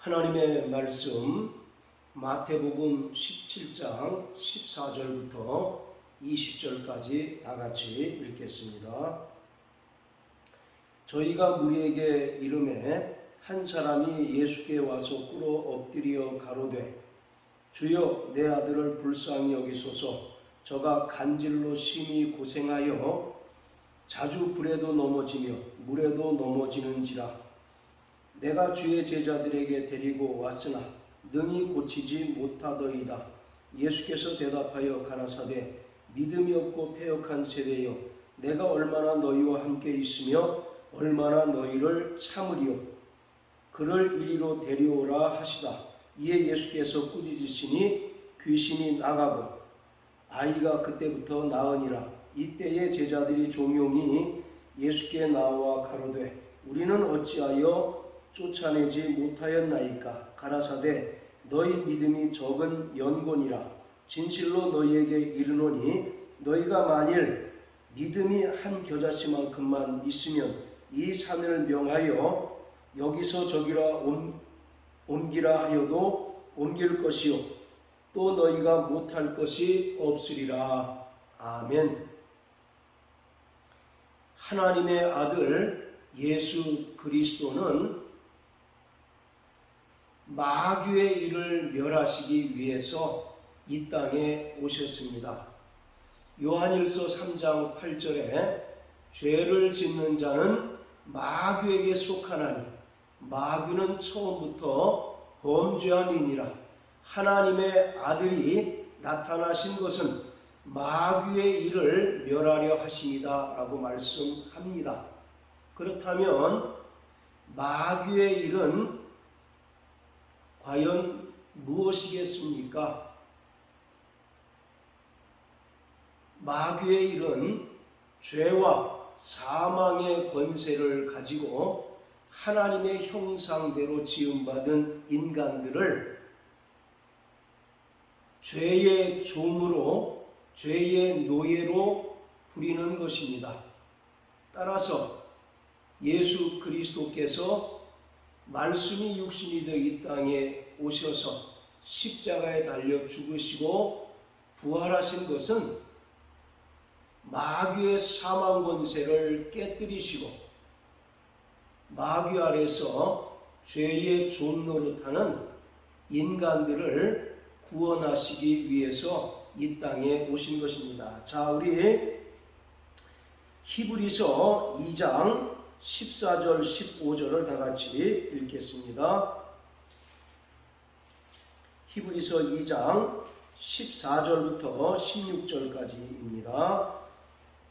하나님의 말씀 마태복음 17장 14절부터 20절까지 다 같이 읽겠습니다. 저희가 무리에게 이르매 한 사람이 예수께 와서 꿇어 엎드려 가로되 주여 내 아들을 불쌍히 여기소서. 저가 간질로 심히 고생하여 자주 불에도 넘어지며 물에도 넘어지는지라. 내가 주의 제자들에게 데리고 왔으나 능히 고치지 못하더이다. 예수께서 대답하여 가라사대 믿음이 없고 패역한 세대여, 내가 얼마나 너희와 함께 있으며 얼마나 너희를 참으리요. 그를 이리로 데려오라 하시다. 이에 예수께서 꾸짖으시니 귀신이 나가고 아이가 그때부터 나으니라. 이때에 제자들이 종용이 예수께 나와 가로되 우리는 어찌하여 쫓아내지 못하였나이까. 가라사대 너희 믿음이 적은 연곤이라. 진실로 너희에게 이르노니 너희가 만일 믿음이 한 겨자씨만큼만 있으면 이 산을 명하여 여기서 저기라 옮기라 하여도 옮길 것이요 또 너희가 못할 것이 없으리라. 아멘. 하나님의 아들 예수 그리스도는 마귀의 일을 멸하시기 위해서 이 땅에 오셨습니다. 요한일서 3장 8절에 죄를 짓는 자는 마귀에게 속하나니 마귀는 처음부터 범죄한 이니라. 하나님의 아들이 나타나신 것은 마귀의 일을 멸하려 하십니다 라고 말씀합니다. 그렇다면 마귀의 일은 과연 무엇이겠습니까? 마귀의 일은 죄와 사망의 권세를 가지고 하나님의 형상대로 지음받은 인간들을 죄의 종으로, 죄의 노예로 부리는 것입니다. 따라서 예수 그리스도께서 말씀이 육신이 되어 이 땅에 오셔서 십자가에 달려 죽으시고 부활하신 것은 마귀의 사망 권세를 깨뜨리시고 마귀 아래서 죄의 종 노릇하는 인간들을 구원하시기 위해서 이 땅에 오신 것입니다. 자, 우리 히브리서 2장 14절 15절을 다 같이 읽겠습니다. 히브리서 2장 14절부터 16절까지입니다.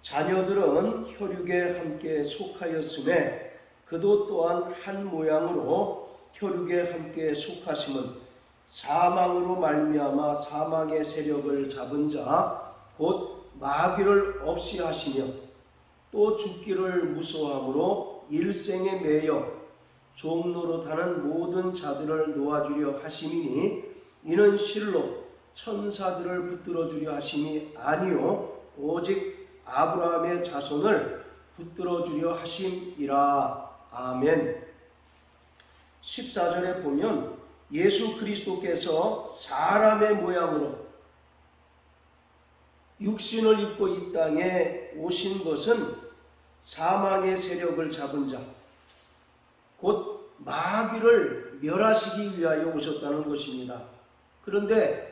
자녀들은 혈육에 함께 속하였음에 그도 또한 한 모양으로 혈육에 함께 속하심은 사망으로 말미암아 사망의 세력을 잡은 자 곧 마귀를 없이 하시며 또 죽기를 무서워함으로 일생에 매여 종노릇하는 모든 자들을 놓아주려 하심이니 이는 실로 천사들을 붙들어 주려 하심이 아니요 오직 아브라함의 자손을 붙들어 주려 하심이라. 아멘. 14절에 보면 예수 그리스도께서 사람의 모양으로 육신을 입고 이 땅에 오신 것은 사망의 세력을 잡은 자, 곧 마귀를 멸하시기 위하여 오셨다는 것입니다. 그런데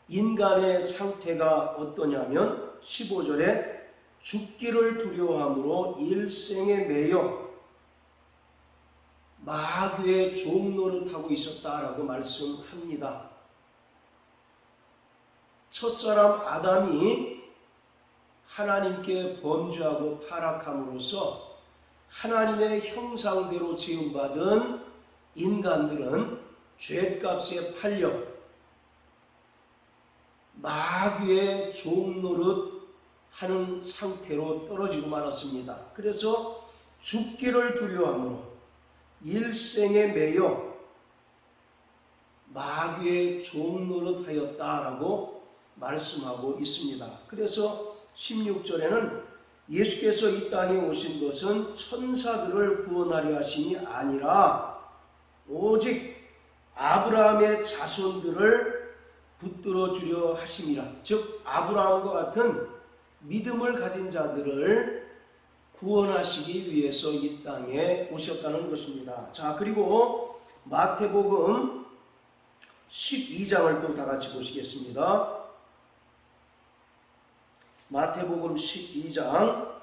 인간의 상태가 어떠냐면 15절에 죽기를 두려워함으로 일생에 매여 마귀의 종 노릇하고 있었다라고 말씀합니다. 첫사람 아담이 하나님께 범죄하고 타락함으로써 하나님의 형상대로 지음받은 인간들은 죄값에 팔려 마귀의 종노릇 하는 상태로 떨어지고 말았습니다. 그래서 죽기를 두려워함으로 일생에 매여 마귀의 종노릇 하였다라고 말씀하고 있습니다. 그래서 16절에는 예수께서 이 땅에 오신 것은 천사들을 구원하려 하심이 아니라 오직 아브라함의 자손들을 붙들어 주려 하심이라. 즉 아브라함과 같은 믿음을 가진 자들을 구원하시기 위해서 이 땅에 오셨다는 것입니다. 자, 그리고 마태복음 12장을 또 다 같이 보시겠습니다. 마태복음 12장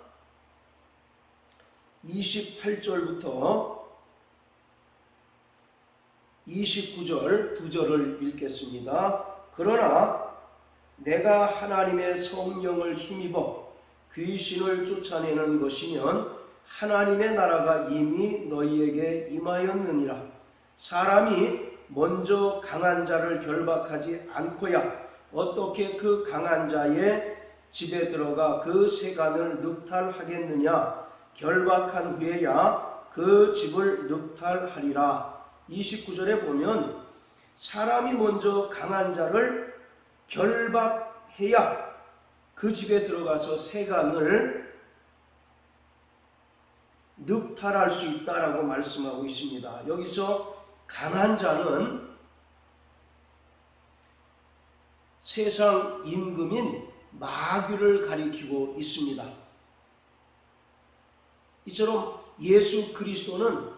28절부터 29절 두 절을 읽겠습니다. 그러나 내가 하나님의 성령을 힘입어 귀신을 쫓아내는 것이면 하나님의 나라가 이미 너희에게 임하였느니라. 사람이 먼저 강한 자를 결박하지 않고야 어떻게 그 강한 자의 집에 들어가 그 세간을 늑탈하겠느냐. 결박한 후에야 그 집을 늑탈하리라. 29절에 보면 사람이 먼저 강한 자를 결박해야 그 집에 들어가서 세간을 늑탈할 수 있다라고 말씀하고 있습니다. 여기서 강한 자는 세상 임금인 마귀를 가리키고 있습니다. 이처럼 예수 그리스도는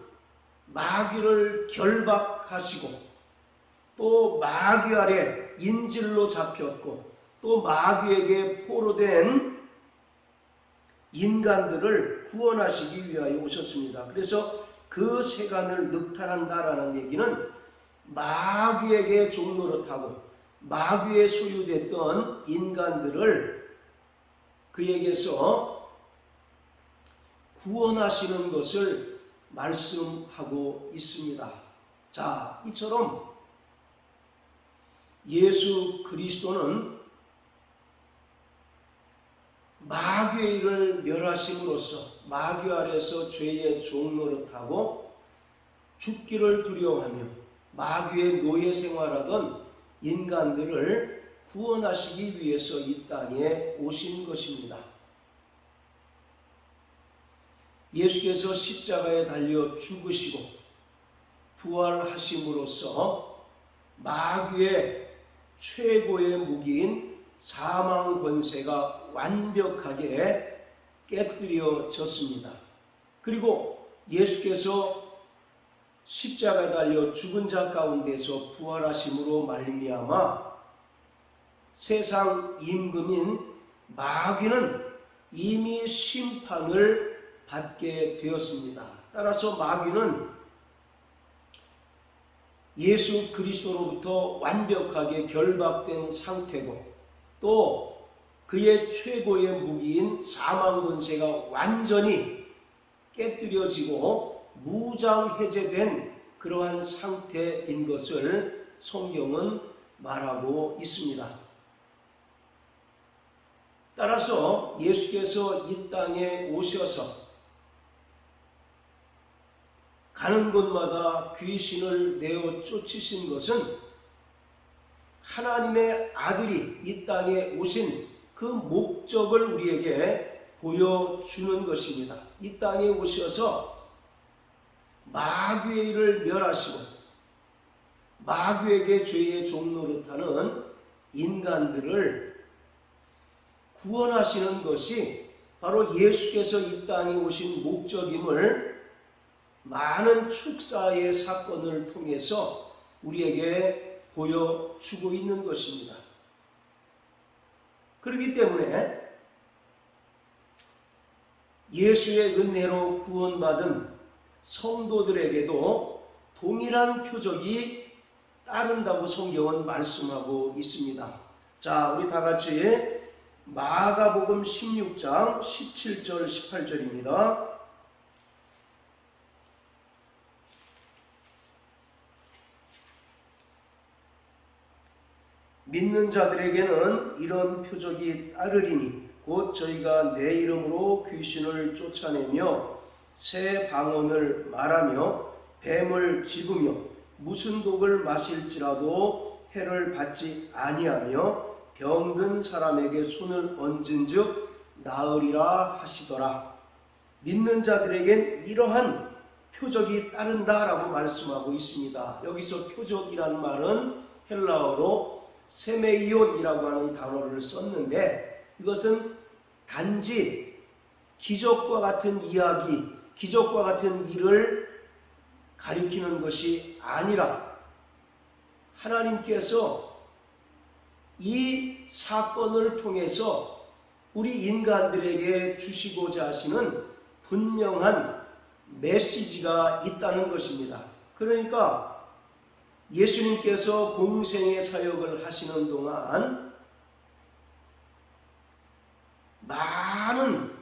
마귀를 결박하시고 또 마귀 아래 인질로 잡혔고 또 마귀에게 포로된 인간들을 구원하시기 위하여 오셨습니다. 그래서 그 세간을 늑탈한다라는 얘기는 마귀에게 종노릇하고 마귀에 소유됐던 인간들을 그에게서 구원하시는 것을 말씀하고 있습니다. 자, 이처럼 예수 그리스도는 마귀의 일을 멸하심으로써 마귀 아래서 죄의 종노릇하고 죽기를 두려워하며 마귀의 노예 생활하던 인간들을 구원하시기 위해서 이 땅에 오신 것입니다. 예수께서 십자가에 달려 죽으시고 부활하심으로써 마귀의 최고의 무기인 사망 권세가 완벽하게 깨뜨려졌습니다. 그리고 예수께서 십자가에 달려 죽은 자 가운데서 부활하심으로 말미암아 세상 임금인 마귀는 이미 심판을 받게 되었습니다. 따라서 마귀는 예수 그리스도로부터 완벽하게 결박된 상태고 또 그의 최고의 무기인 사망 권세가 완전히 깨뜨려지고 무장해제된 그러한 상태인 것을 성경은 말하고 있습니다. 따라서 예수께서 이 땅에 오셔서 가는 곳마다 귀신을 내어 쫓으신 것은 하나님의 아들이 이 땅에 오신 그 목적을 우리에게 보여주는 것입니다. 이 땅에 오셔서 마귀의 일을 멸하시고 마귀에게 죄의 종노릇하는 인간들을 구원하시는 것이 바로 예수께서 이 땅에 오신 목적임을 많은 축사의 사건을 통해서 우리에게 보여주고 있는 것입니다. 그렇기 때문에 예수의 은혜로 구원받은 성도들에게도 동일한 표적이 따른다고 성경은 말씀하고 있습니다. 자, 우리 다 같이 마가복음 16장 17절 18절입니다. 믿는 자들에게는 이런 표적이 따르리니 곧 저희가 내 이름으로 귀신을 쫓아내며 새 방언을 말하며 뱀을 집으며 무슨 독을 마실지라도 해를 받지 아니하며 병든 사람에게 손을 얹은즉 나으리라 하시더라. 믿는 자들에겐 이러한 표적이 따른다라고 말씀하고 있습니다. 여기서 표적이라는 말은 헬라어로 세메이온이라고 하는 단어를 썼는데, 이것은 단지 기적과 같은 이야기, 기적과 같은 일을 가리키는 것이 아니라 하나님께서 이 사건을 통해서 우리 인간들에게 주시고자 하시는 분명한 메시지가 있다는 것입니다. 그러니까 예수님께서 공생의 사역을 하시는 동안 많은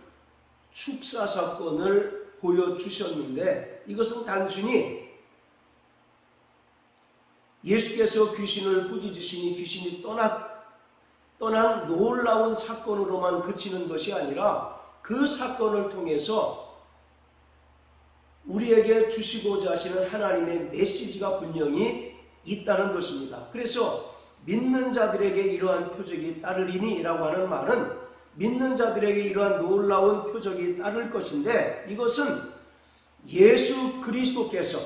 축사 사건을 보여주셨는데, 이것은 단순히 예수께서 귀신을 꾸짖으시니 귀신이 떠난 놀라운 사건으로만 그치는 것이 아니라 그 사건을 통해서 우리에게 주시고자 하시는 하나님의 메시지가 분명히 있다는 것입니다. 그래서 믿는 자들에게 이러한 표적이 따르리니 라고 하는 말은 믿는 자들에게 이러한 놀라운 표적이 따를 것인데, 이것은 예수 그리스도께서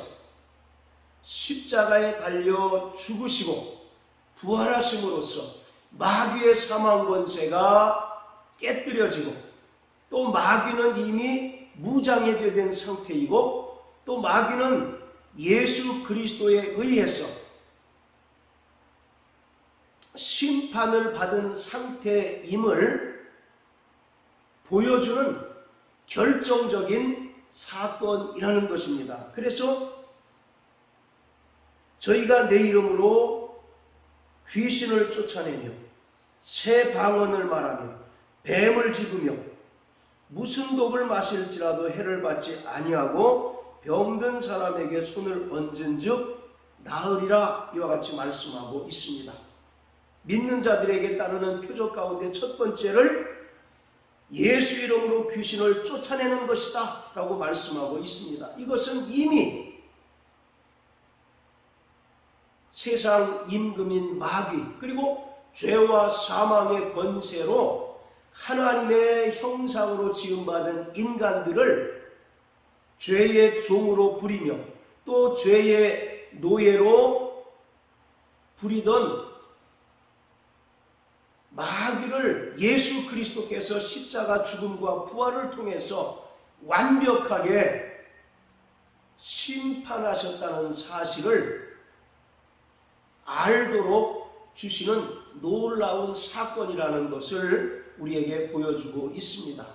십자가에 달려 죽으시고 부활하심으로써 마귀의 사망 권세가 깨뜨려지고, 또 마귀는 이미 무장해제된 상태이고, 또 마귀는 예수 그리스도에 의해서 심판을 받은 상태임을 보여주는 결정적인 사건이라는 것입니다. 그래서 저희가 내 이름으로 귀신을 쫓아내며 새 방언을 말하며 뱀을 집으며 무슨 독을 마실지라도 해를 받지 아니하고 병든 사람에게 손을 얹은즉 나으리라, 이와 같이 말씀하고 있습니다. 믿는 자들에게 따르는 표적 가운데 첫 번째를 예수 이름으로 귀신을 쫓아내는 것이다 라고 말씀하고 있습니다. 이것은 이미 세상 임금인 마귀, 그리고 죄와 사망의 권세로 하나님의 형상으로 지음받은 인간들을 죄의 종으로 부리며 또 죄의 노예로 부리던 마귀를 예수 그리스도께서 십자가 죽음과 부활을 통해서 완벽하게 심판하셨다는 사실을 알도록 주시는 놀라운 사건이라는 것을 우리에게 보여주고 있습니다.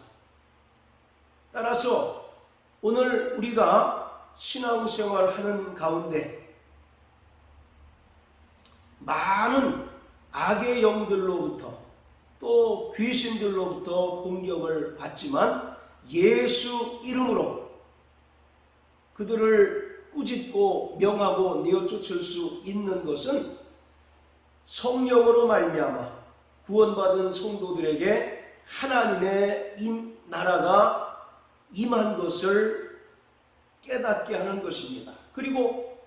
따라서 오늘 우리가 신앙생활하는 가운데 많은 악의 영들로부터 또 귀신들로부터 공격을 받지만 예수 이름으로 그들을 꾸짖고 명하고 내어쫓을 수 있는 것은 성령으로 말미암아 구원받은 성도들에게 하나님의 나라가 임한 것을 깨닫게 하는 것입니다. 그리고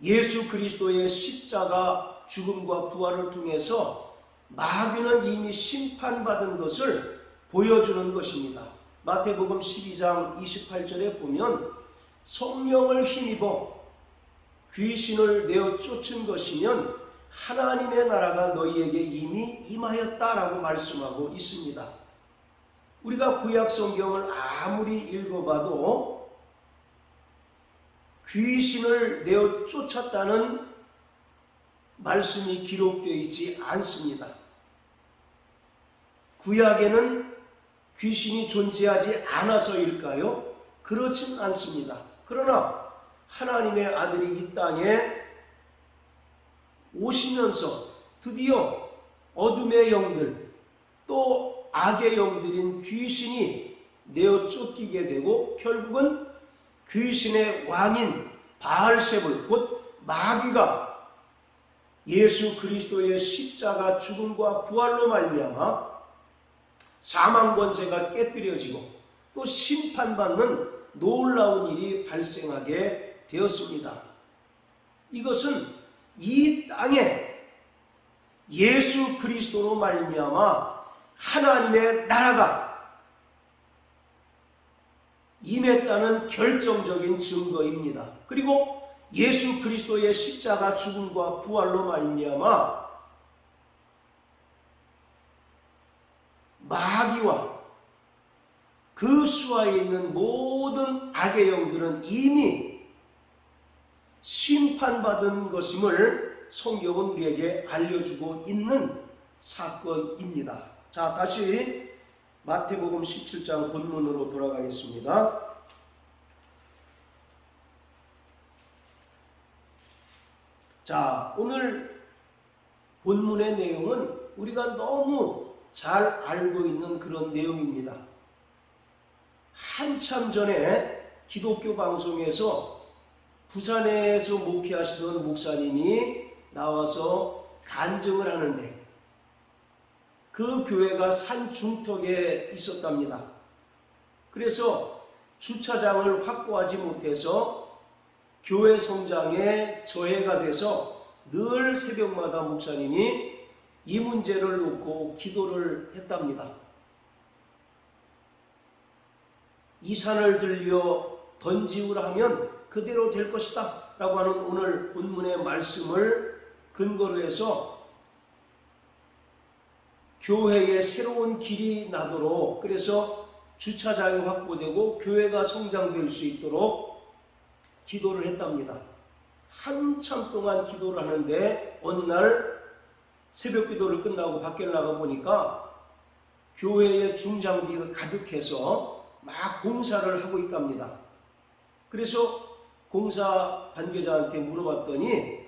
예수 그리스도의 십자가 죽음과 부활을 통해서 마귀는 이미 심판받은 것을 보여주는 것입니다. 마태복음 12장 28절에 보면 성령을 힘입어 귀신을 내어 쫓은 것이면 하나님의 나라가 너희에게 이미 임하였다라고 말씀하고 있습니다. 우리가 구약 성경을 아무리 읽어봐도 귀신을 내어 쫓았다는 말씀이 기록되어 있지 않습니다. 구약에는 귀신이 존재하지 않아서일까요? 그렇진 않습니다. 그러나 하나님의 아들이 이 땅에 오시면서 드디어 어둠의 영들 또 악의 영들인 귀신이 내어 쫓기게 되고 결국은 귀신의 왕인 바알세불 곧 마귀가 예수 그리스도의 십자가 죽음과 부활로 말미암아 사망 권세가 깨뜨려지고 또 심판받는 놀라운 일이 발생하게 되었습니다. 이것은 이 땅에 예수 그리스도로 말미암아 하나님의 나라가 임했다는 결정적인 증거입니다. 그리고 예수 그리스도의 십자가 죽음과 부활로 말미암아 마귀와 그 수하에 있는 모든 악의 영들은 이미 심판받은 것임을 성경은 우리에게 알려주고 있는 사건입니다. 자, 다시 마태복음 17장 본문으로 돌아가겠습니다. 자, 오늘 본문의 내용은 우리가 너무 잘 알고 있는 그런 내용입니다. 한참 전에 기독교 방송에서 부산에서 목회하시던 목사님이 나와서 간증을 하는데 그 교회가 산 중턱에 있었답니다. 그래서 주차장을 확보하지 못해서 교회 성장에 저해가 돼서 늘 새벽마다 목사님이 이 문제를 놓고 기도를 했답니다. 이 산을 들려 던지우라 하면 그대로 될 것이다 라고 하는 오늘 본문의 말씀을 근거로 해서 교회에 새로운 길이 나도록, 그래서 주차장이 확보되고 교회가 성장될 수 있도록 기도를 했답니다. 한참 동안 기도를 하는데 어느 날 새벽 기도를 끝나고 밖에 나가 보니까 교회에 중장비가 가득해서 막 공사를 하고 있답니다. 그래서 공사 관계자한테 물어봤더니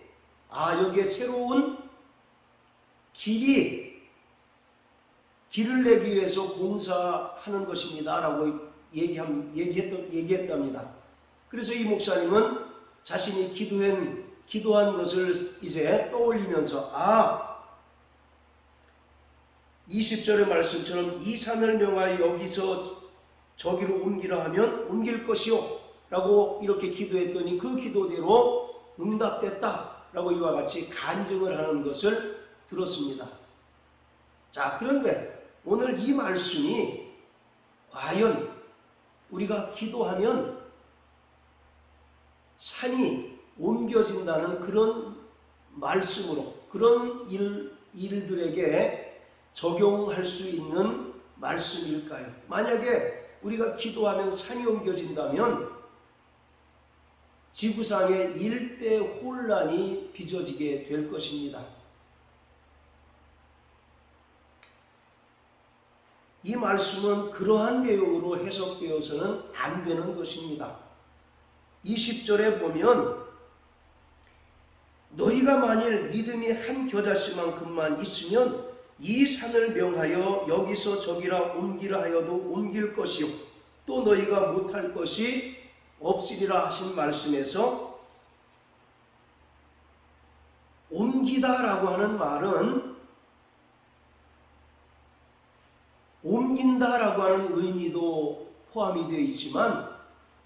여기에 새로운 길을 내기 위해서 공사하는 것입니다 라고 얘기했답니다. 그래서 이 목사님은 자신이 기도한 것을 이제 떠올리면서 20절의 말씀처럼 이 산을 명하여 여기서 저기로 옮기라 하면 옮길 것이요 라고 이렇게 기도했더니 그 기도대로 응답됐다 라고 이와 같이 간증을 하는 것을 들었습니다. 자, 그런데 오늘 이 말씀이 과연 우리가 기도하면 산이 옮겨진다는 그런 말씀으로, 그런 일들에게 적용할 수 있는 말씀일까요? 만약에 우리가 기도하면 산이 옮겨진다면 지구상의 일대 혼란이 빚어지게 될 것입니다. 이 말씀은 그러한 내용으로 해석되어서는 안 되는 것입니다. 20절에 보면 너희가 만일 믿음이 한 겨자씨만큼만 있으면 이 산을 명하여 여기서 저기라 옮기라 하여도 옮길 것이요 또 너희가 못할 것이 없으리라 하신 말씀에서 옮기다라고 하는 말은 옮긴다라고 하는 의미도 포함이 되어 있지만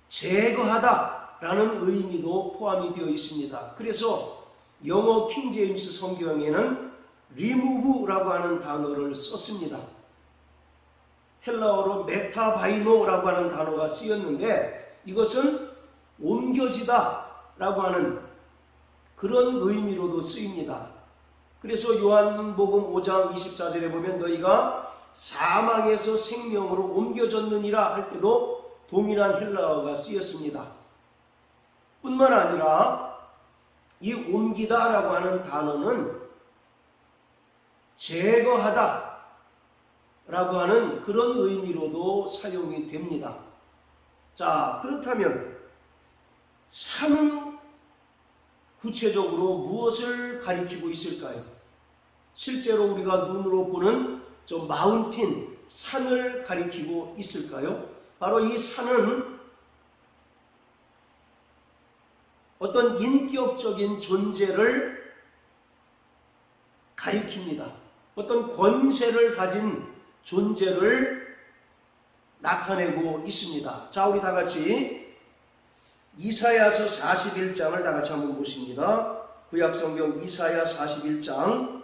제거하다라는 의미도 포함이 되어 있습니다. 그래서 영어 킹제임스 성경에는 remove라고 하는 단어를 썼습니다. 헬라어로 메타바이노라고 하는 단어가 쓰였는데 이것은 옮겨지다라고 하는 그런 의미로도 쓰입니다. 그래서 요한복음 5장 24절에 보면 너희가 사망에서 생명으로 옮겨졌느니라 할 때도 동일한 헬라어가 쓰였습니다. 뿐만 아니라 이 옮기다라고 하는 단어는 제거하다 라고 하는 그런 의미로도 사용이 됩니다. 자, 그렇다면 산은 구체적으로 무엇을 가리키고 있을까요? 실제로 우리가 눈으로 보는 저 마운틴, 산을 가리키고 있을까요? 바로 이 산은 어떤 인격적인 존재를 가리킵니다. 어떤 권세를 가진 존재를 나타내고 있습니다. 자, 우리 다 같이 이사야서 41장을 다 같이 한번 보십니다. 구약성경 이사야 41장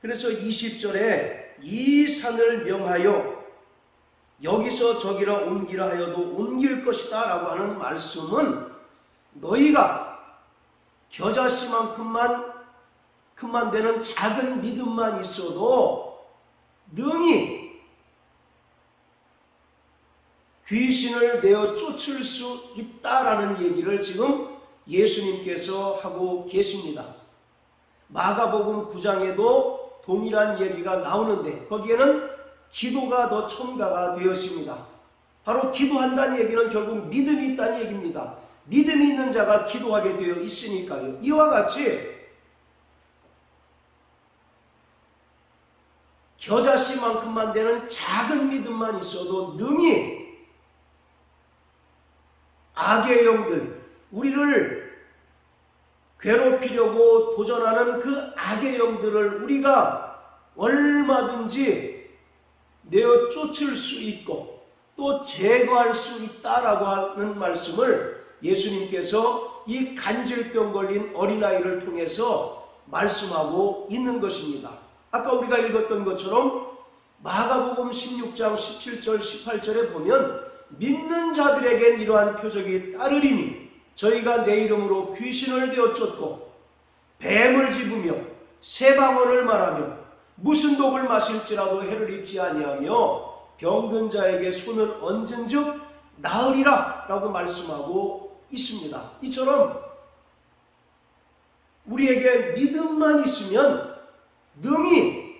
그래서 20절에 이 산을 명하여 여기서 저기로 옮기라 하여도 옮길 것이다 라고 하는 말씀은 너희가 겨자씨만큼만 되는 작은 믿음만 있어도 능히 귀신을 내어 쫓을 수 있다라는 얘기를 지금 예수님께서 하고 계십니다. 마가복음 9장에도 동일한 얘기가 나오는데 거기에는 기도가 더 첨가가 되었습니다. 바로 기도한다는 얘기는 결국 믿음이 있다는 얘기입니다. 믿음이 있는 자가 기도하게 되어 있으니까요. 이와 같이 겨자씨만큼만 되는 작은 믿음만 있어도 능히 악의 영들, 우리를 괴롭히려고 도전하는 그 악의 영들을 우리가 얼마든지 내어 쫓을 수 있고 또 제거할 수 있다라고 하는 말씀을 예수님께서 이 간질병 걸린 어린아이를 통해서 말씀하고 있는 것입니다. 아까 우리가 읽었던 것처럼 마가복음 16장 17절 18절에 보면 믿는 자들에겐 이러한 표적이 따르리니 저희가 내 이름으로 귀신을 내어 쫓고 뱀을 집으며 새 방언을 말하며 무슨 독을 마실지라도 해를 입지 아니하며 병든 자에게 손을 얹은즉 나으리라 라고 말씀하고 있습니다. 이처럼 우리에게 믿음만 있으면 능히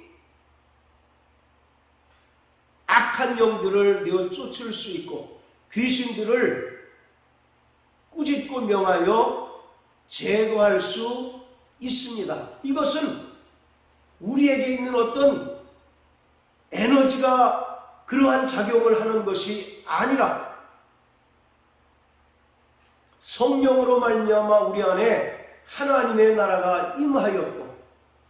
악한 영들을 내어 쫓을 수 있고 귀신들을 꾸짖고 명하여 제거할 수 있습니다. 이것은 우리에게 있는 어떤 에너지가 그러한 작용을 하는 것이 아니라 성령으로 말미암아 우리 안에 하나님의 나라가 임하였고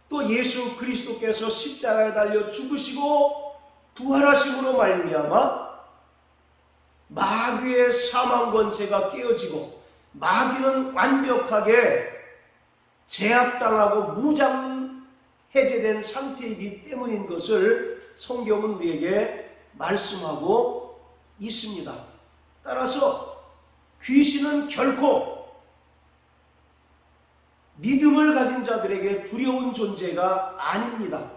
또 예수 그리스도께서 십자가에 달려 죽으시고 부활하심으로 말미암아 마귀의 사망 권세가 깨어지고 마귀는 완벽하게 제압당하고 무장해제된 상태이기 때문인 것을 성경은 우리에게 말씀하고 있습니다. 따라서 귀신은 결코 믿음을 가진 자들에게 두려운 존재가 아닙니다.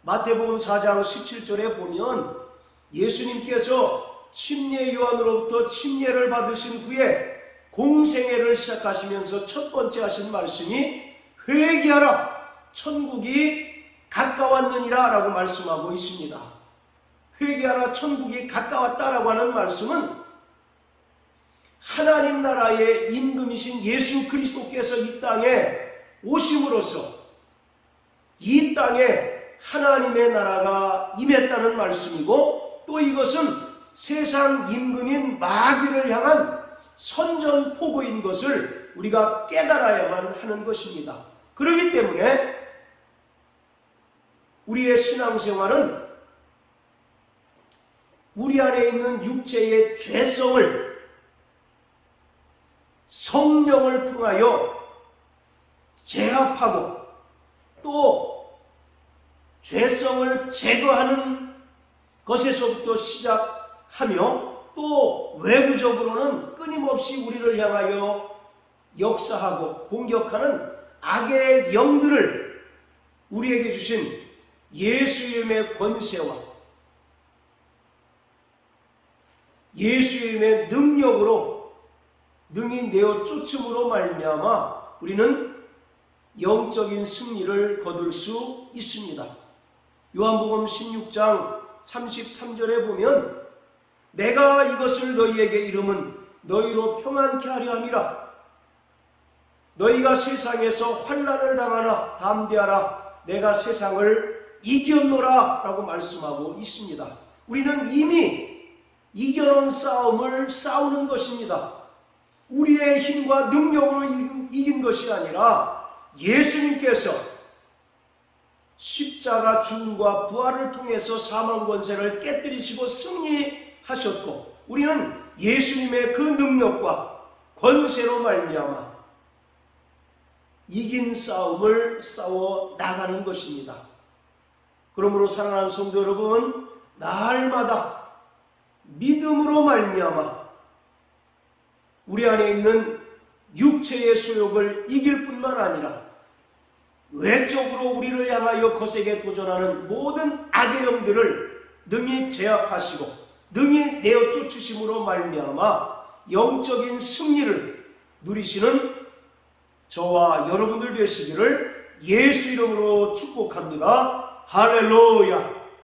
마태복음 4장 17절에 보면 예수님께서 침례 요한으로부터 침례를 받으신 후에 공생애를 시작하시면서 첫 번째 하신 말씀이 회개하라 천국이 가까웠느니라 라고 말씀하고 있습니다. 회개하라 천국이 가까웠다라고 하는 말씀은 하나님 나라의 임금이신 예수 그리스도께서 이 땅에 오심으로써 이 땅에 하나님의 나라가 임했다는 말씀이고 또 이것은 세상 임금인 마귀를 향한 선전포고인 것을 우리가 깨달아야만 하는 것입니다. 그렇기 때문에 우리의 신앙생활은 우리 안에 있는 육체의 죄성을 성령을 통하여 제압하고 또 죄성을 제거하는 것에서부터 시작하며 또 외부적으로는 끊임없이 우리를 향하여 역사하고 공격하는 악의 영들을 우리에게 주신 예수님의 권세와 예수님의 능력으로 능히 내어 쫓음으로 말미암아 우리는 영적인 승리를 거둘 수 있습니다. 요한복음 16장 33절에 보면 내가 이것을 너희에게 이름은 너희로 평안케 하려 함이라. 너희가 세상에서 환난을 당하나 담대하라. 내가 세상을 이겼노라 라고 말씀하고 있습니다. 우리는 이미 이겨놓은 싸움을 싸우는 것입니다. 우리의 힘과 능력으로 이긴 것이 아니라 예수님께서 십자가 죽음과 부활을 통해서 사망 권세를 깨뜨리시고 승리하셨고 우리는 예수님의 그 능력과 권세로 말미암아 이긴 싸움을 싸워 나가는 것입니다. 그러므로 사랑하는 성도 여러분, 날마다 믿음으로 말미암아 우리 안에 있는 육체의 소욕을 이길 뿐만 아니라 외적으로 우리를 향하여 거세게 도전하는 모든 악의 영들을 능히 제압하시고 능히 내어 쫓으심으로 말미암아 영적인 승리를 누리시는 저와 여러분들 되시기를 예수 이름으로 축복합니다. 할렐루야.